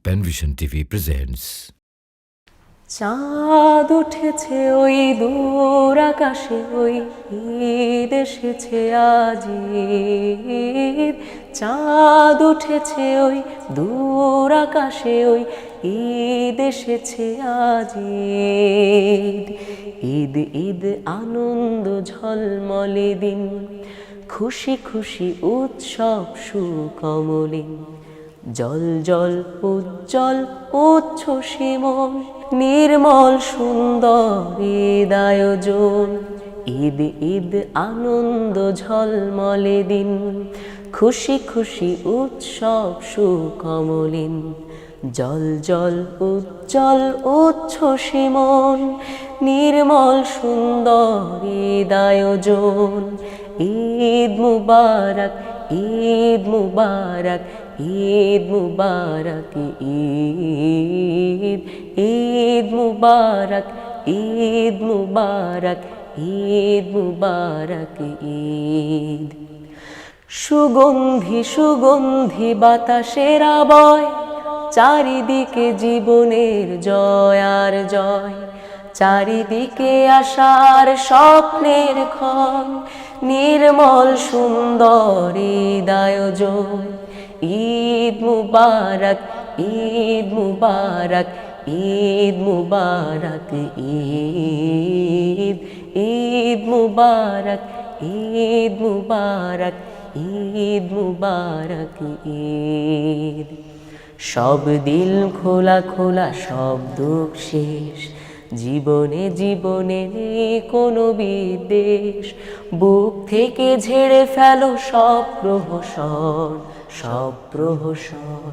Penvision TV presents. চাঁদ উঠেছে ওই দূর আকাশে, ওই ঈদ এসেছে আজি। চাঁদ উঠেছে ওই দূর আকাশে, ওই ঈদ এসেছে আজি। ঈদ ঈদ আনন্দ ঝলমলে দিন, খুশি খুশি উৎসব সুকমলিন। জল জল উজ্জ্বল উচ্ছ্বসী মন, নির্মল সুন্দর ঈদ আয়োজন। ঈদ ঈদ আনন্দ ঝলমলে দিন, খুশি খুশি উৎসব সুকমলিন। জল জল উজ্জ্বল উচ্ছ্বসী মন, নির্মল সুন্দর ঈদ আয়োজন। ঈদ মুবারক, ঈদ মুবারক, ঈদ মুবারক, ঈদ ঈদ মুবারক, ঈদ মুবারক, ঈদ মুবারক, ঈদ। সুগন্ধি সুগন্ধি বাতাসের আবয়, চারিদিকে জীবনের জয় আর জয়। চারিদিকে আশার স্বপ্নের ক্ষণ, নির্মল সুন্দর ঈদ আয়োজন। ঈদ মুবারক, ঈদ মুবারক, ঈদ মুবারক, ঈদ ঈদ মুবারক, ঈদ মুবারক, ঈদ মুবারক, ঈদ। সব দিল খোলা খোলা, সব দুঃখ শেষ, জীবনে জীবনে নেই কোনো বিদ্বেষ। বুক থেকে ঝেড়ে ফেলো সব প্রহসন, সব প্রহসন।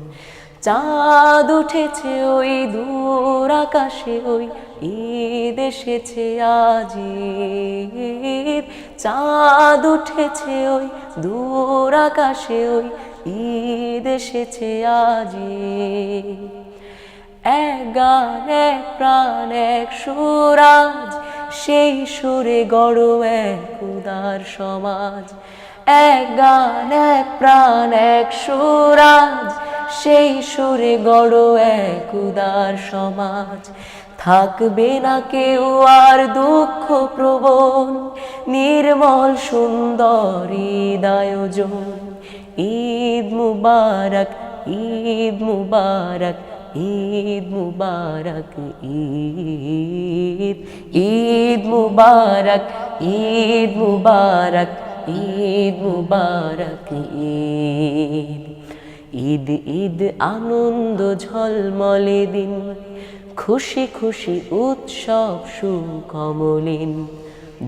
চাঁদ উঠেছে ওই দূর আকাশে, ওই ঈদ এসেছে আজি। চাঁদ উঠেছে ওই দূর আকাশে, ওই ঈদ এসেছে আজি। এক গান এক প্রাণ এক সুরাজ, সেই সুরে গড়ো এক উদার সমাজ। এক গান এক প্রাণ এক সুরাজ, সেই সুরে গড়ো এক উদার সমাজ। থাকবে না কেউ আর দুঃখ প্রবণ, নির্মল সুন্দর ঈদ আয়োজন। ঈদ মুবারক, ঈদ মুবারক, ঈদ মুবারক, ঈদ ঈদ মুবারক, ঈদ মুবারক, ঈদ মুবারক, ঈদ। ঈদ ঈদ আনন্দ ঝলমলে দিন, খুশি খুশি উৎসব সুকমলিন।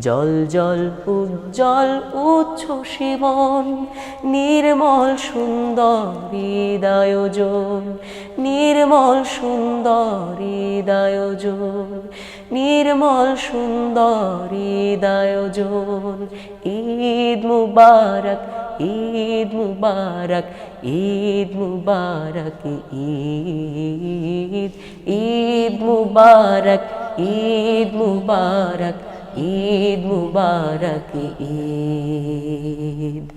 জল জল উজ্জ্বল উচ্ছ্বসী মন, নির্মল সুন্দর ঈদ আয়োজন। নির্মল সুন্দর ঈদ আয়োজন, নির্মল সুন্দর ঈদ আয়োজন। ঈদ মুবারক, ঈদ মুবারক, ঈদ মুবারক, ঈদ ঈদ মুবারক, ঈদ মুবারক, ঈদ মুবারক, ঈদ।